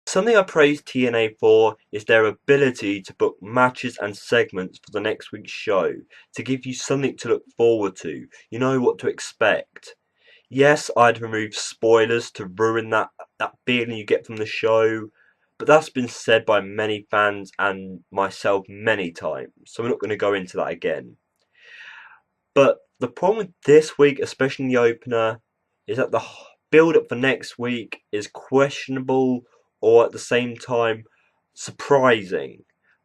Something I praise TNA for is their ability to book matches and segments for the next week's show to give you something to look forward to. You know what to expect. Yes, I'd remove spoilers to ruin that feeling you get from the show, but that's been said by many fans and myself many times, so we're not going to go into that again. But the problem with this week, especially in the opener, is that the build up for next week is questionable or at the same time surprising.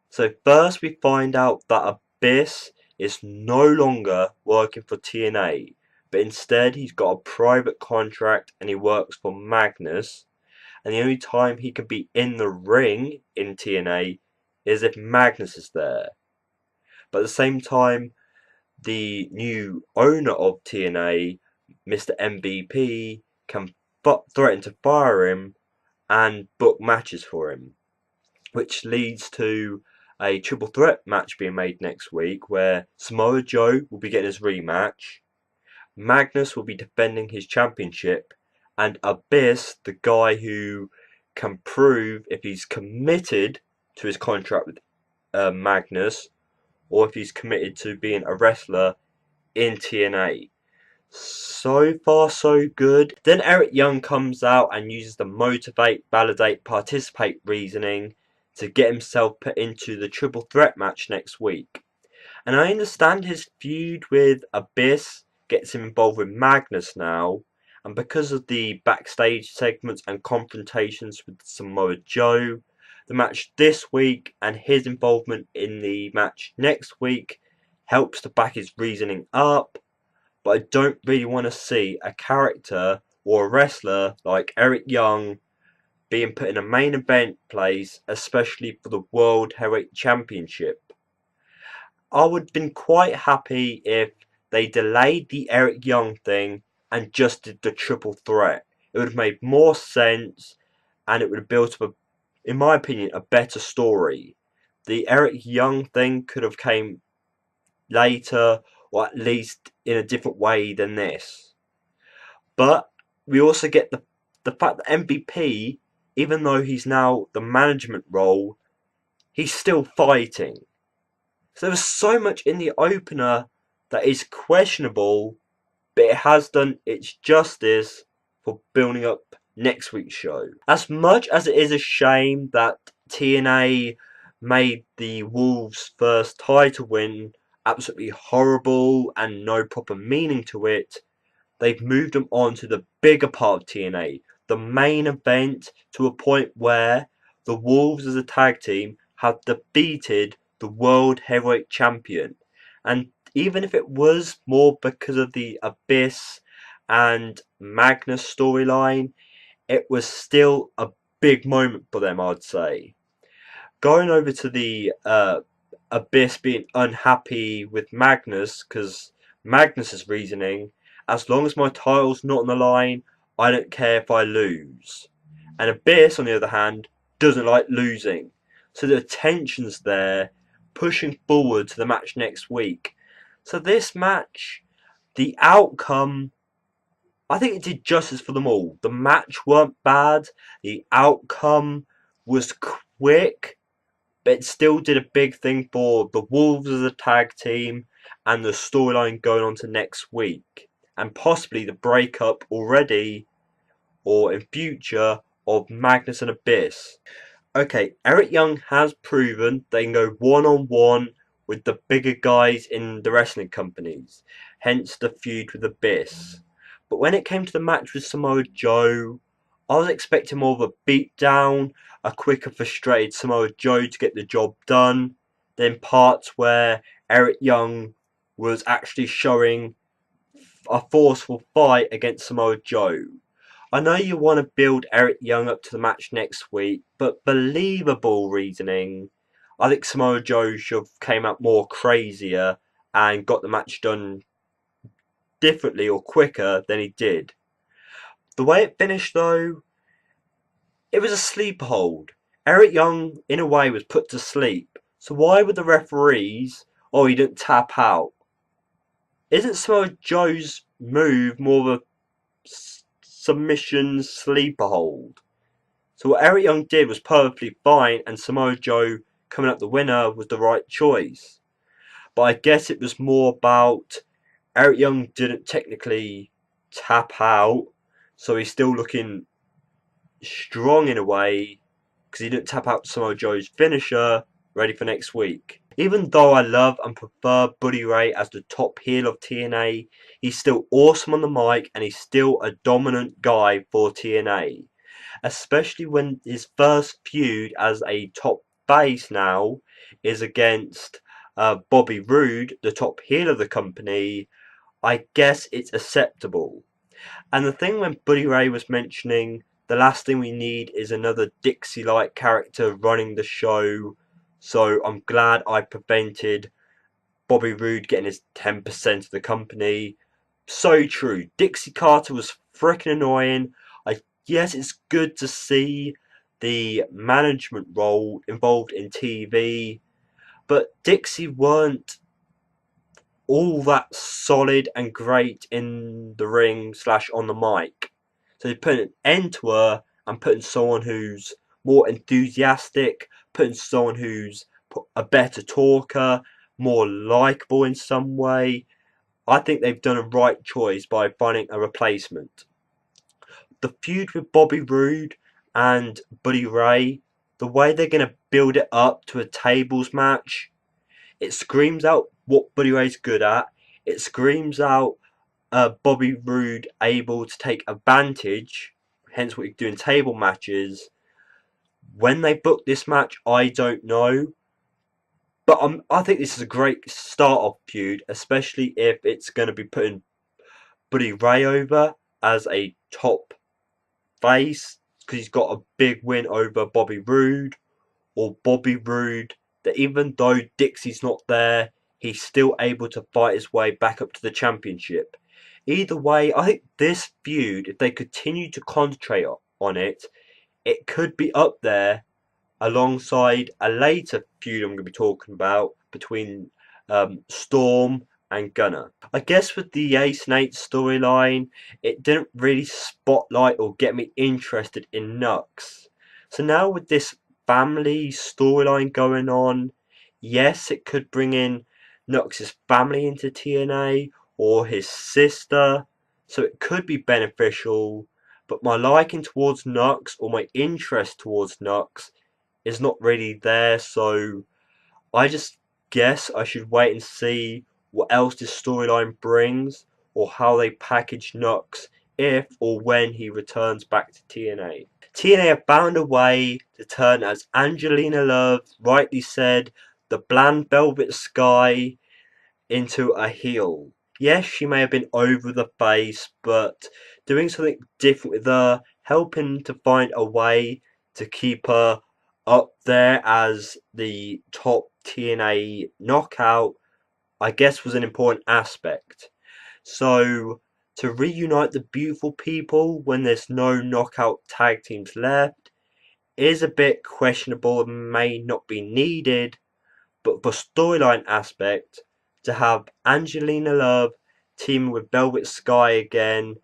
So first we find out that Abyss is no longer working for TNA, but instead he's got a private contract and he works for Magnus, and the only time he can be in the ring in TNA is if Magnus is there. But at the same time, the new owner of TNA, Mr. MVP, can threaten to fire him and book matches for him, which leads to a triple threat match being made next week where Samoa Joe will be getting his rematch, Magnus will be defending his championship, and Abyss, the guy who can prove if he's committed to his contract with Magnus or if he's committed to being a wrestler in TNA. So far, so good. Then Eric Young comes out and uses the motivate, validate, participate reasoning to get himself put into the triple threat match next week. And I understand his feud with Abyss gets him involved with Magnus now, and because of the backstage segments and confrontations with Samoa Joe, the match this week and his involvement in the match next week helps to back his reasoning up, but I don't really want to see a character or a wrestler like Eric Young being put in a main event place, especially for the World Heavyweight Championship. I would have been quite happy if they delayed the Eric Young thing and just did the triple threat. It would have made more sense and it would have built up, in my opinion, a better story. The Eric Young thing could have came later, or at least in a different way than this. But we also get the fact that MVP, even though he's now the management role, he's still fighting. So there's so much in the opener that is questionable, but it has done its justice for building up next week's show. As much as it is a shame that TNA made the Wolves' first title win absolutely horrible and no proper meaning to it, they've moved them on to the bigger part of TNA, the main event, to a point where the Wolves as a tag team have defeated the World Heavyweight Champion. And even if it was more because of the Abyss and Magnus storyline, it was still a big moment for them, I'd say. Going over to the Abyss being unhappy with Magnus, because Magnus's reasoning, as long as my title's not on the line, I don't care if I lose. And Abyss, on the other hand, doesn't like losing. So the tension's there, pushing forward to the match next week. So this match, the outcome, I think it did justice for them all. The match weren't bad, the outcome was quick, but it still did a big thing for the Wolves as a tag team and the storyline going on to next week. And possibly the breakup already, or in future, of Magnus and Abyss. Okay, Eric Young has proven they can go one-on-one with the bigger guys in the wrestling companies, hence the feud with Abyss. But when it came to the match with Samoa Joe, I was expecting more of a beatdown, a quicker frustrated Samoa Joe to get the job done, than parts where Eric Young was actually showing a forceful fight against Samoa Joe. I know you want to build Eric Young up to the match next week, but believable reasoning, I think Samoa Joe should have came out more crazier and got the match done differently or quicker than he did. The way it finished though, it was a sleeper hold. Eric Young, in a way, was put to sleep. So why would the referees, oh, he didn't tap out? Isn't Samoa Joe's move more of a submission sleeper hold? So what Eric Young did was perfectly fine, and Samoa Joe coming up the winner was the right choice. But I guess it was more about Eric Young didn't technically tap out, so he's still looking strong in a way because he didn't tap out Samoa Joe's finisher, ready for next week. Even though I love and prefer Buddy Ray as the top heel of TNA, he's still awesome on the mic and he's still a dominant guy for TNA. Especially when his first feud as a top face now is against Bobby Roode, the top heel of the company. I guess it's acceptable. And the thing when Buddy Ray was mentioning the last thing we need is another Dixie-like character running the show, so I'm glad I prevented Bobby Roode getting his 10% of the company. So true. Dixie Carter was freaking annoying. Yes, it's good to see the management role involved in TV, but Dixie weren't all that solid and great in the ring / on the mic. So they put an end to her and putting someone who's more enthusiastic, putting someone who's a better talker, more likable in some way. I think they've done a right choice by finding a replacement. The feud with Bobby Roode and Buddy Ray, the way they're going to build it up to a tables match, it screams out what Buddy Ray's good at. It screams out Bobby Roode able to take advantage, hence what you do in table matches. When they book this match, I don't know. But I think this is a great start-off feud, especially if it's going to be putting Buddy Ray over as a top face, because he's got a big win over Bobby Roode, or Bobby Roode, that even though Dixie's not there, he's still able to fight his way back up to the championship. Either way, I think this feud, if they continue to concentrate on it, it could be up there alongside a later feud I'm going to be talking about between Storm and Gunner. I guess with the Ace and 8 storyline, it didn't really spotlight or get me interested in Knox. So now with this family storyline going on, yes, it could bring in Knox's family into TNA or his sister, so it could be beneficial, but my liking towards Knox or my interest towards Knox is not really there, so I just guess I should wait and see what else this storyline brings or how they package Knox if or when he returns back to TNA. TNA have found a way to turn, as Angelina Love rightly said, the bland Velvet Sky into a heel. Yes, she may have been over the face, but doing something different with her, helping to find a way to keep her up there as the top TNA knockout, I guess was an important aspect. So to reunite the beautiful people when there's no knockout tag teams left is a bit questionable and may not be needed, but for storyline aspect, to have Angelina Love teaming with Velvet Sky again,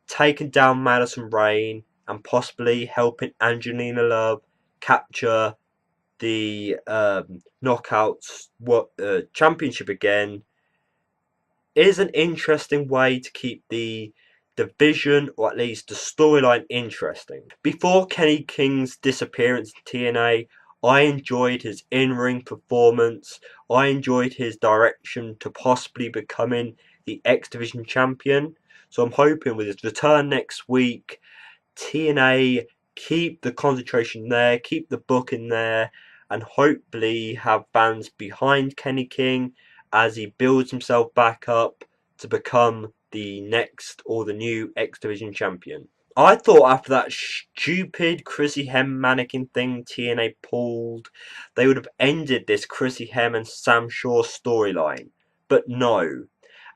taking down Madison Rayne, and possibly helping Angelina Love capture the knockouts championship again, is an interesting way to keep the division, or at least the storyline, interesting. Before Kenny King's disappearance in TNA, I enjoyed his in-ring performance. I enjoyed his direction to possibly becoming the X Division champion. So I'm hoping with his return next week, TNA keep the concentration there, keep the booking there, and hopefully have fans behind Kenny King as he builds himself back up to become the next or the new X Division champion. I thought after that stupid Chrissy Hem mannequin thing TNA pulled, they would have ended this Chrissy Hem and Sam Shaw storyline. But no.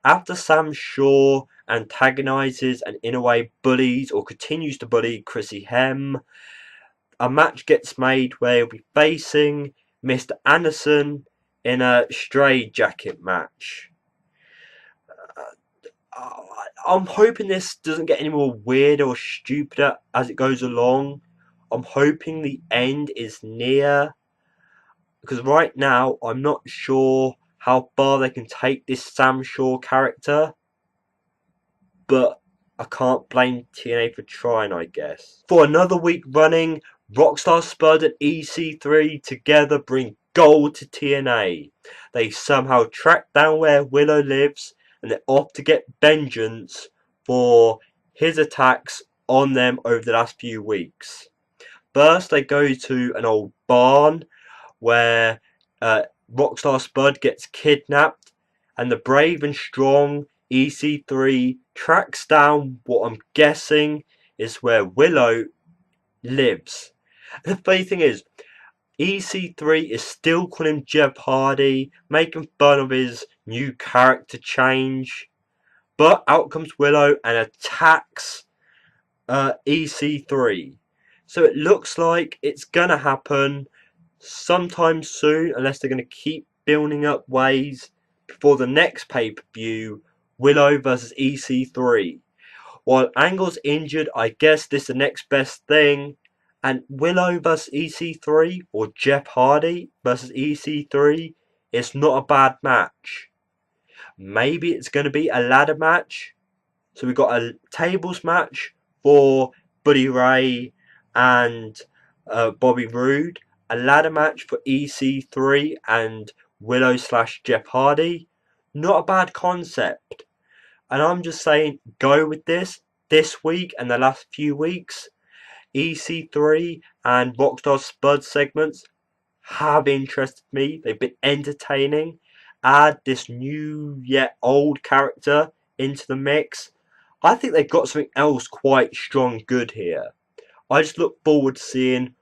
After Sam Shaw antagonizes and in a way bullies or continues to bully Chrissy Hem, a match gets made where he'll be facing Mr. Anderson in a Straitjacket match. I'm hoping this doesn't get any more weird or stupider as it goes along. I'm hoping the end is near, because right now I'm not sure how far they can take this Sam Shaw character, but I can't blame TNA for trying, I guess. For another week running, Rockstar Spud and EC3 together bring gold to TNA. They somehow track down where Willow lives, and they're off to get vengeance for his attacks on them over the last few weeks. First, they go to an old barn where Rockstar Spud gets kidnapped, and the brave and strong EC3 tracks down what I'm guessing is where Willow lives. And the funny thing is, EC3 is still calling him Jeff Hardy, making fun of his new character change. But out comes Willow and attacks EC3. So it looks like it's gonna happen sometime soon, unless they're gonna keep building up ways before the next pay-per-view, Willow versus EC3. While Angle's injured, I guess this is the next best thing. And Willow versus EC3 or Jeff Hardy versus EC3 is not a bad match. Maybe it's going to be a ladder match. So we've got a tables match for Buddy Ray and Bobby Roode. A ladder match for EC3 and Willow / Jeff Hardy. Not a bad concept. And I'm just saying, go with this week and the last few weeks. EC3 and Rockstar Spud segments have interested me. They've been entertaining. Add this new yet old character into the mix. I think they've got something else quite strong good here. I just look forward to seeing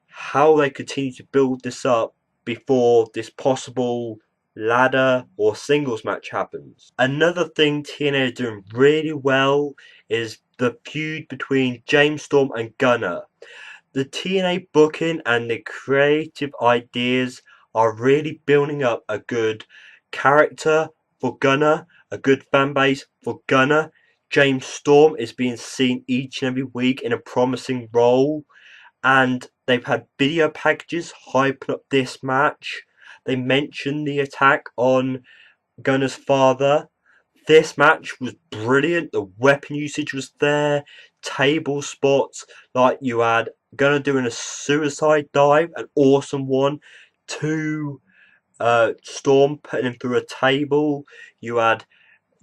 how they continue to build this up before this possible ladder or singles match happens. Another thing TNA are doing really well is the feud between James Storm and Gunner. The TNA booking and the creative ideas are really building up a good character for Gunner, a good fan base for Gunner. James Storm is being seen each and every week in a promising role, and they've had video packages hyping up this match. They mentioned the attack on Gunner's father. This match was brilliant. The weapon usage was there. Table spots, like you had Gunner doing a suicide dive, an awesome one, to Storm putting him through a table. You had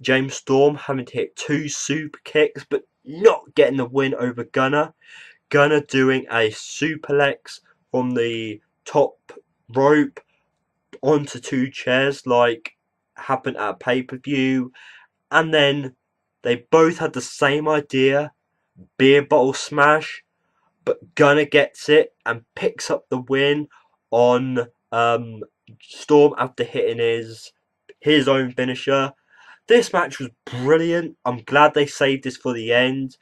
James Storm having to hit 2 super kicks, but not getting the win over Gunner. Gunner doing a suplex from the top rope onto 2 chairs, like happened at a pay-per-view. And then they both had the same idea, beer bottle smash, but Gunner gets it and picks up the win on Storm after hitting his own finisher. This match was brilliant. I'm glad they saved this for the end.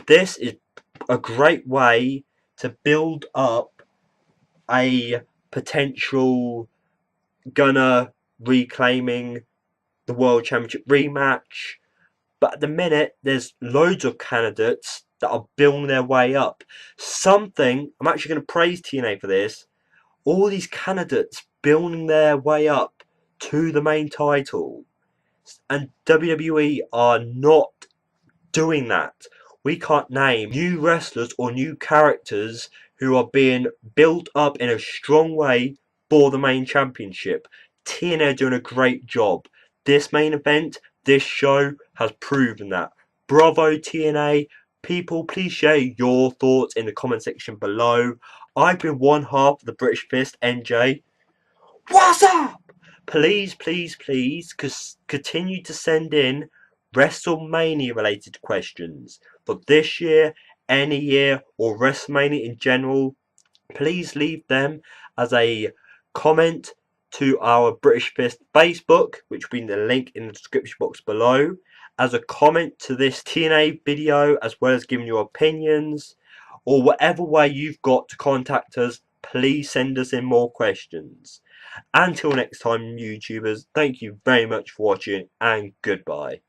This is a great way to build up a potential Gunner reclaiming the World Championship rematch. But at the minute, there's loads of candidates that are building their way up. I'm actually going to praise TNA for this. All these candidates building their way up to the main title. And WWE are not doing that. We can't name new wrestlers or new characters who are being built up in a strong way for the main championship. TNA are doing a great job. This main event, this show has proven that. Bravo TNA. People, please share your thoughts in the comment section below. I've been one half of the British Fist, NJ. What's up? Please, please, please, continue to send in WrestleMania related questions for this year, any year, or WrestleMania in general. Please leave them as a comment to our British Fist Facebook, which will be in the link in the description box below, as a comment to this TNA video, as well as giving your opinions, or whatever way you've got to contact us. Please send us in more questions. Until next time, YouTubers, thank you very much for watching, and goodbye.